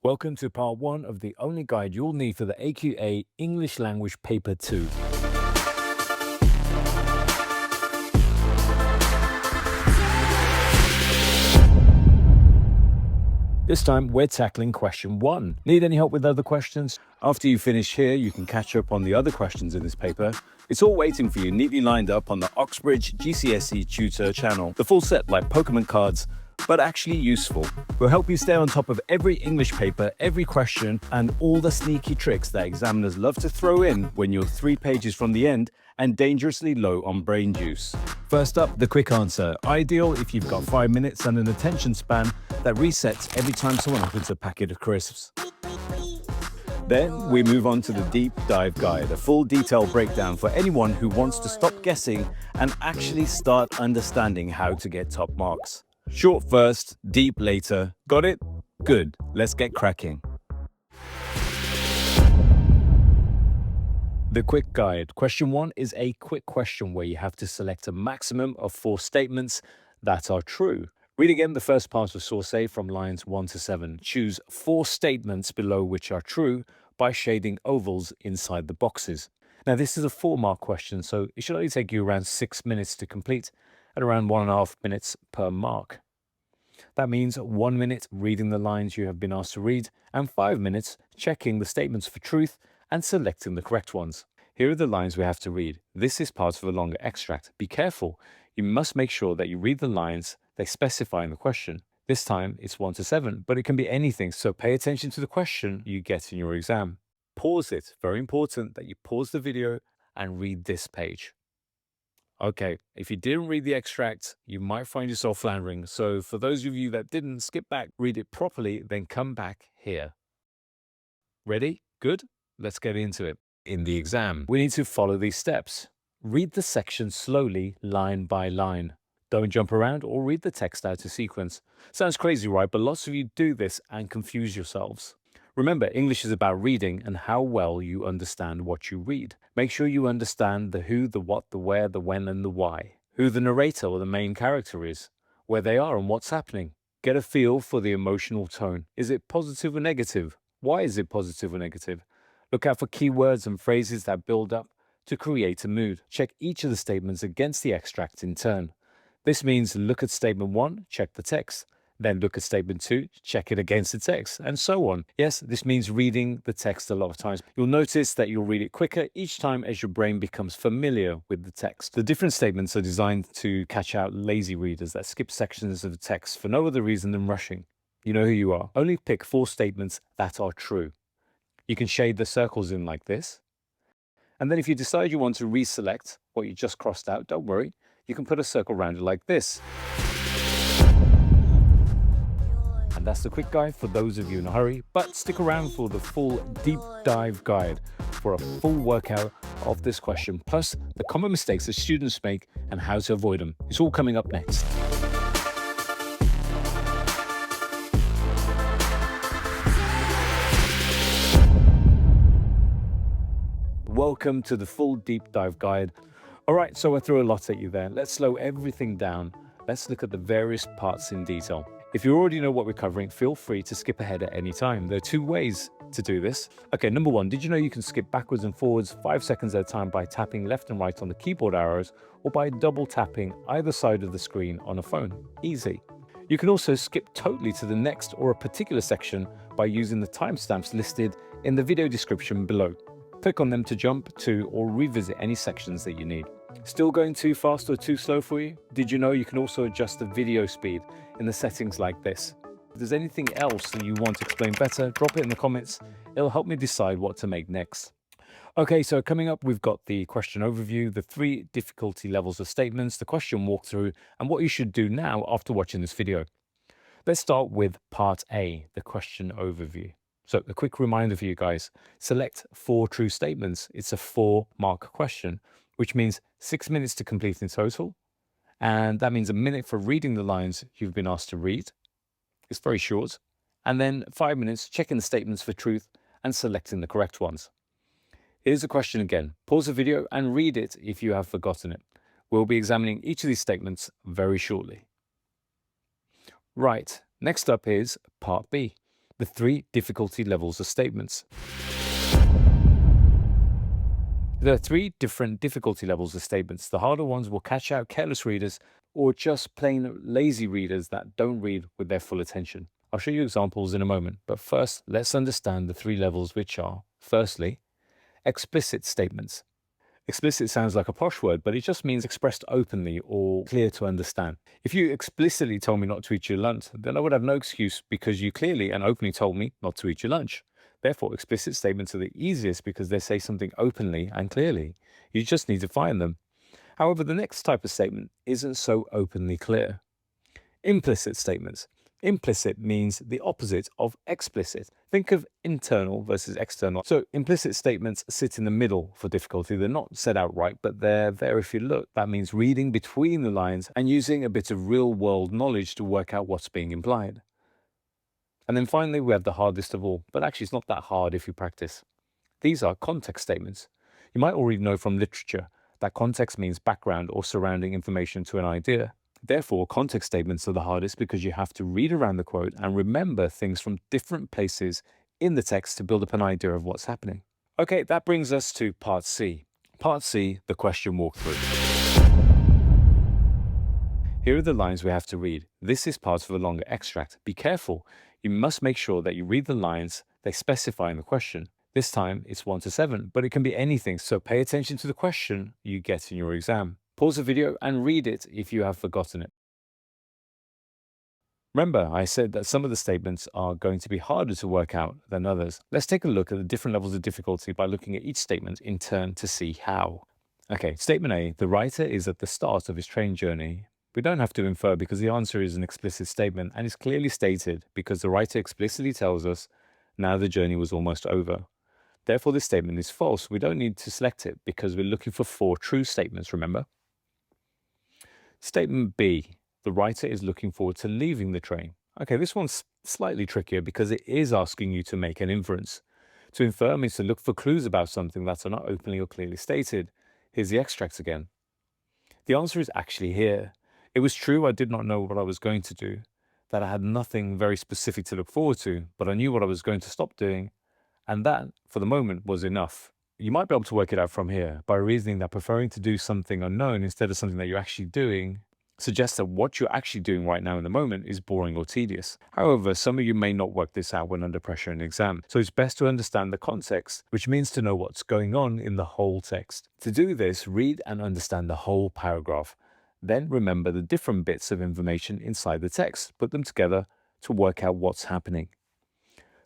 Welcome to part 1 of the only guide you'll need for the AQA English Language Paper 2. This time we're tackling question 1. Need any help with other questions? After you finish here, you can catch up on the other questions in this paper. It's all waiting for you, neatly lined up on the Oxbridge GCSE Tutor channel. The full set, like Pokemon cards, but actually useful. We'll help you stay on top of every English paper, every question, and all the sneaky tricks that examiners love to throw in when you're 3 pages from the end and dangerously low on brain juice. First up, the quick answer. Ideal if you've got 5 minutes and an attention span that resets every time someone opens a packet of crisps. Then we move on to the deep dive guide, a full detailed breakdown for anyone who wants to stop guessing and actually start understanding how to get top marks. Short first, deep later. Got it? Good. Let's get cracking. The quick guide. Question 1 is a quick question where you have to select a maximum of 4 statements that are true. Read again the first part of source A from lines 1 to 7. Choose 4 statements below which are true by shading ovals inside the boxes. Now this is a 4-mark question, so it should only take you around 6 minutes to complete, at around 1.5 minutes per mark. That means 1 minute reading the lines you have been asked to read and 5 minutes checking the statements for truth and selecting the correct ones. Here are the lines we have to read. This is part of a longer extract. Be careful. You must make sure that you read the lines they specify in the question. This time it's 1 to 7, but it can be anything, so pay attention to the question you get in your exam. Pause it. Very important that you pause the video and read this page. Okay, if you didn't read the extract, you might find yourself floundering. So for those of you that didn't, skip back, read it properly, then come back here. Ready? Good? Let's get into it. In the exam, we need to follow these steps. Read the section slowly, line by line. Don't jump around or read the text out of sequence. Sounds crazy, right? But lots of you do this and confuse yourselves. Remember, English is about reading and how well you understand what you read. Make sure you understand the who, the what, the where, the when, and the why. Who the narrator or the main character is, where they are and what's happening. Get a feel for the emotional tone. Is it positive or negative? Why is it positive or negative? Look out for keywords and phrases that build up to create a mood. Check each of the statements against the extract in turn. This means look at statement 1, check the text. Then look at statement 2, check it against the text, and so on. Yes, this means reading the text a lot of times. You'll notice that you'll read it quicker each time as your brain becomes familiar with the text. The different statements are designed to catch out lazy readers that skip sections of the text for no other reason than rushing. You know who you are. Only pick 4 statements that are true. You can shade the circles in like this. And then if you decide you want to reselect what you just crossed out, don't worry. You can put a circle around it like this. And that's the quick guide for those of you in a hurry, but stick around for the full deep dive guide for a full workout of this question, plus the common mistakes that students make and how to avoid them. It's all coming up next. Welcome to the full deep dive guide. All right, so I threw a lot at you there. Let's slow everything down. Let's look at the various parts in detail. If you already know what we're covering, feel free to skip ahead at any time. There are 2 ways to do this. Okay, number 1, did you know you can skip backwards and forwards 5 seconds at a time by tapping left and right on the keyboard arrows or by double tapping either side of the screen on a phone? Easy. You can also skip totally to the next or a particular section by using the timestamps listed in the video description below. Click on them to jump to or revisit any sections that you need. Still going too fast or too slow for you? Did you know you can also adjust the video speed in the settings like this? If there's anything else that you want to explain better, drop it in the comments. It'll help me decide what to make next. Okay, so coming up, we've got the question overview, the 3 difficulty levels of statements, the question walkthrough, and what you should do now after watching this video. Let's start with part A, the question overview. So a quick reminder for you guys, select 4 true statements. It's a 4-mark question, which means 6 minutes to complete in total. And that means a minute for reading the lines you've been asked to read. It's very short. And then 5 minutes checking the statements for truth and selecting the correct ones. Here's the question again. Pause the video and read it if you have forgotten it. We'll be examining each of these statements very shortly. Right, next up is part B. The 3 difficulty levels of statements. There are 3 different difficulty levels of statements. The harder ones will catch out careless readers or just plain lazy readers that don't read with their full attention. I'll show you examples in a moment, but first, let's understand the 3 levels, which are, firstly, explicit statements. Explicit sounds like a posh word, but it just means expressed openly or clear to understand. If you explicitly told me not to eat your lunch, then I would have no excuse because you clearly and openly told me not to eat your lunch. Therefore, explicit statements are the easiest because they say something openly and clearly. You just need to find them. However, the next type of statement isn't so openly clear. Implicit statements. Implicit means the opposite of explicit. Think of internal versus external. So implicit statements sit in the middle for difficulty. They're not said outright, but they're there if you look. That means reading between the lines and using a bit of real-world knowledge to work out what's being implied. And then finally, we have the hardest of all, but actually it's not that hard if you practice. These are context statements. You might already know from literature that context means background or surrounding information to an idea. Therefore, context statements are the hardest because you have to read around the quote and remember things from different places in the text to build up an idea of what's happening. Okay, that brings us to part C. Part C, the question walkthrough. Here are the lines we have to read. This is part of a longer extract. Be careful. You must make sure that you read the lines they specify in the question. This time it's 1 to 7, but it can be anything, so pay attention to the question you get in your exam. Pause the video and read it if you have forgotten it. Remember, I said that some of the statements are going to be harder to work out than others. Let's take a look at the different levels of difficulty by looking at each statement in turn to see how. Okay, statement A, the writer is at the start of his train journey. We don't have to infer because the answer is an explicit statement and is clearly stated because the writer explicitly tells us now the journey was almost over. Therefore, this statement is false. We don't need to select it because we're looking for 4 true statements, remember? Statement B, the writer is looking forward to leaving the train. Okay, this one's slightly trickier because it is asking you to make an inference. To infer means to look for clues about something that are not openly or clearly stated. Here's the extract again. The answer is actually here. It was true I did not know what I was going to do, that I had nothing very specific to look forward to, but I knew what I was going to stop doing, and that, for the moment, was enough. You might be able to work it out from here by reasoning that preferring to do something unknown instead of something that you're actually doing suggests that what you're actually doing right now in the moment is boring or tedious. However, some of you may not work this out when under pressure in an exam, so it's best to understand the context, which means to know what's going on in the whole text. To do this, read and understand the whole paragraph. Then remember the different bits of information inside the text, put them together to work out what's happening.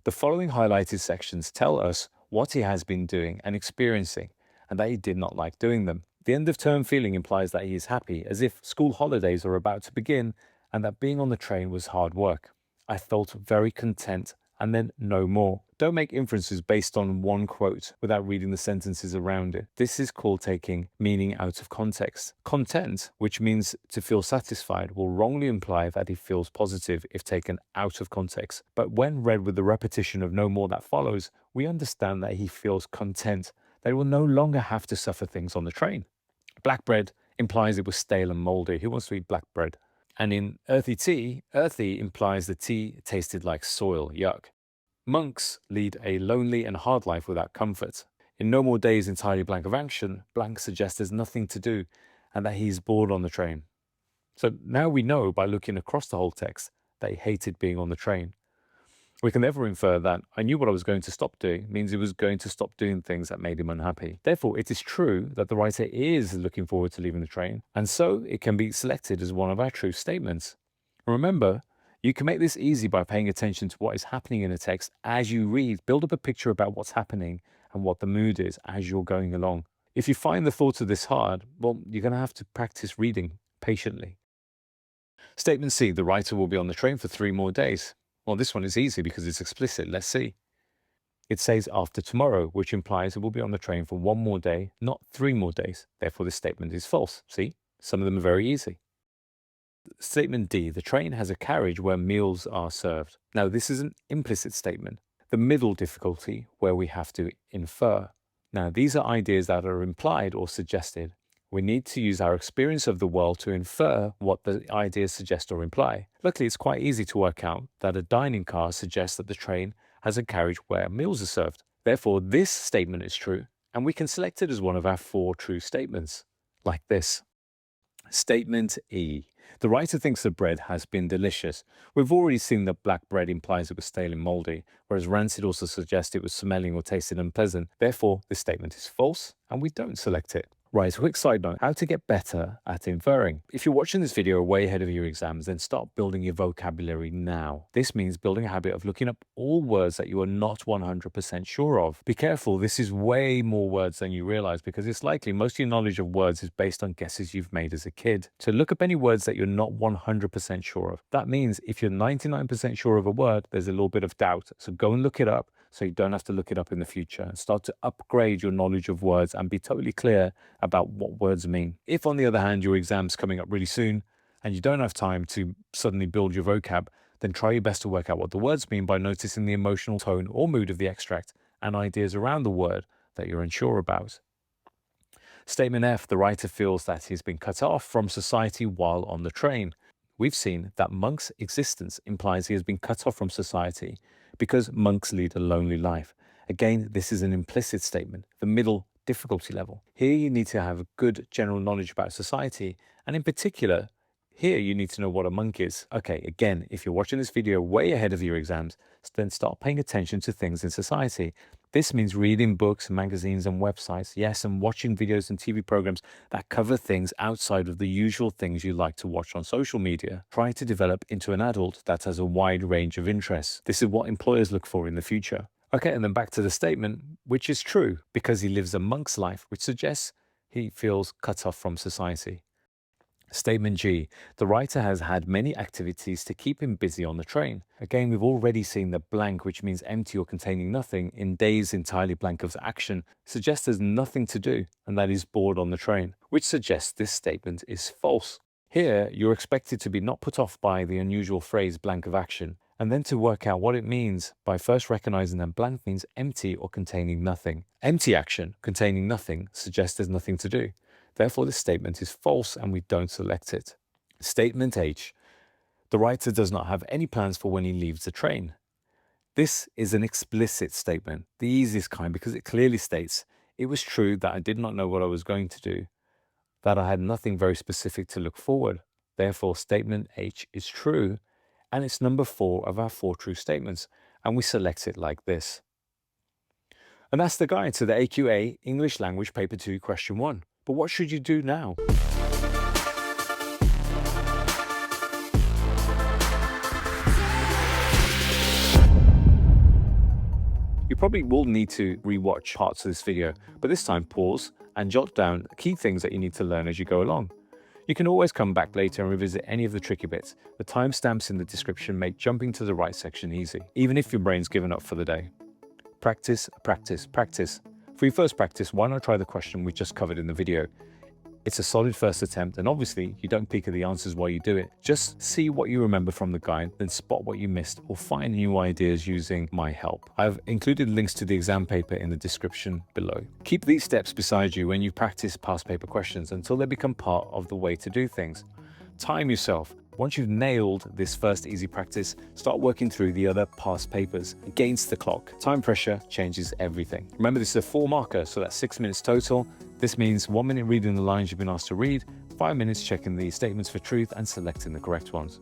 The following highlighted sections tell us what he has been doing and experiencing, and that he did not like doing them. The end of term feeling implies that he is happy, as if school holidays are about to begin, and that being on the train was hard work. I felt very content, and then no more. Don't make inferences based on one quote without reading the sentences around it. This is called taking meaning out of context. Content, which means to feel satisfied, will wrongly imply that he feels positive if taken out of context. But when read with the repetition of no more that follows, we understand that he feels content, that he will no longer have to suffer things on the train. Black bread implies it was stale and moldy. Who wants to eat black bread? And in earthy tea, earthy implies the tea tasted like soil. Yuck. Monks lead a lonely and hard life without comfort. In No More Days Entirely Blank of Action, blank suggests there's nothing to do and that he's bored on the train. So now we know by looking across the whole text that he hated being on the train. We can therefore infer that I knew what I was going to stop doing means he was going to stop doing things that made him unhappy. Therefore, it is true that the writer is looking forward to leaving the train, and so it can be selected as one of our true statements. Remember, you can make this easy by paying attention to what is happening in a text as you read. Build up a picture about what's happening and what the mood is as you're going along. If you find the thoughts of this hard, well, you're going to have to practice reading patiently. Statement C, the writer will be on the train for 3 more days. Well, this one is easy because it's explicit. Let's see. It says after tomorrow, which implies it will be on the train for 1 more day, not 3 more days. Therefore, this statement is false. See, some of them are very easy. Statement D, the train has a carriage where meals are served. Now, this is an implicit statement. The middle difficulty where we have to infer. Now, these are ideas that are implied or suggested. We need to use our experience of the world to infer what the ideas suggest or imply. Luckily, it's quite easy to work out that a dining car suggests that the train has a carriage where meals are served. Therefore, this statement is true, and we can select it as one of our 4 true statements, like this. Statement E. The writer thinks the bread has been delicious. We've already seen that black bread implies it was stale and moldy, whereas rancid also suggests it was smelling or tasted unpleasant. Therefore, this statement is false, and we don't select it. Right, a quick side note, how to get better at inferring. If you're watching this video way ahead of your exams, then start building your vocabulary now. This means building a habit of looking up all words that you are not 100% sure of. Be careful, this is way more words than you realize because it's likely most of your knowledge of words is based on guesses you've made as a kid. So look up any words that you're not 100% sure of. That means if you're 99% sure of a word, there's a little bit of doubt. So go and look it up so you don't have to look it up in the future, and start to upgrade your knowledge of words and be totally clear about what words mean. If, on the other hand, your exam's coming up really soon and you don't have time to suddenly build your vocab, then try your best to work out what the words mean by noticing the emotional tone or mood of the extract and ideas around the word that you're unsure about. Statement F. The writer feels that he's been cut off from society while on the train. We've seen that Monk's existence implies he has been cut off from society because monks lead a lonely life. Again, this is an implicit statement, the middle difficulty level. Here you need to have a good general knowledge about society, and in particular, here you need to know what a monk is. Okay, again, if you're watching this video way ahead of your exams, then start paying attention to things in society. This means reading books, magazines, and websites, yes, and watching videos and TV programs that cover things outside of the usual things you like to watch on social media. Try to develop into an adult that has a wide range of interests. This is what employers look for in the future. Okay, and then back to the statement, which is true because he lives a monk's life, which suggests he feels cut off from society. Statement G. The writer has had many activities to keep him busy on the train. Again, we've already seen that blank, which means empty or containing nothing, in days entirely blank of action, suggests there's nothing to do and that he's bored on the train, which suggests this statement is false. Here, you're expected to be not put off by the unusual phrase blank of action, and then to work out what it means by first recognizing that blank means empty or containing nothing. Empty action, containing nothing, suggests there's nothing to do. Therefore, this statement is false and we don't select it. Statement H. The writer does not have any plans for when he leaves the train. This is an explicit statement, the easiest kind because it clearly states, it was true that I did not know what I was going to do, that I had nothing very specific to look forward. Therefore, statement H is true, and it's number 4 of our 4 true statements, and we select it like this. And that's the guide to the AQA English Language Paper 2 Question 1. But what should you do now? You probably will need to rewatch parts of this video, but this time pause and jot down key things that you need to learn as you go along. You can always come back later and revisit any of the tricky bits. The timestamps in the description make jumping to the right section easy, even if your brain's given up for the day. Practice, practice, practice. For your first practice, why not try the question we just covered in the video? It's a solid first attempt, and obviously you don't peek at the answers while you do it. Just see what you remember from the guide, then spot what you missed or find new ideas using my help. I've included links to the exam paper in the description below. Keep these steps beside you when you practice past paper questions until they become part of the way to do things. Time yourself. Once you've nailed this first easy practice, start working through the other past papers against the clock. Time pressure changes everything. Remember, this is a 4 marker, so that's 6 minutes total. This means 1 minute reading the lines you've been asked to read, 5 minutes checking the statements for truth and selecting the correct ones.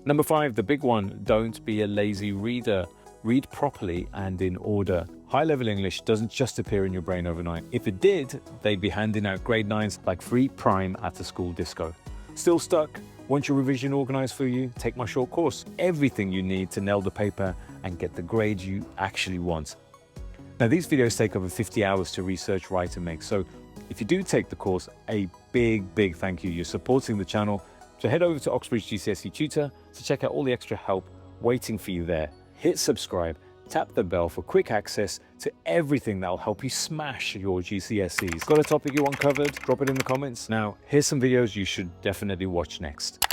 Number 5, the big one, don't be a lazy reader. Read properly and in order. High-level English doesn't just appear in your brain overnight. If it did, they'd be handing out grade 9s like free prime at the school disco. Still stuck? Want your revision organized for you? Take my short course. Everything you need to nail the paper and get the grade you actually want. Now, these videos take over 50 hours to research, write, and make. So if you do take the course, a big thank you. You're supporting the channel. So head over to Oxbridge GCSE Tutor to check out all the extra help waiting for you there. Hit subscribe, tap the bell for quick access to everything that'll help you smash your GCSEs. Got a topic you want covered? Drop it in the comments. Now, here's some videos you should definitely watch next.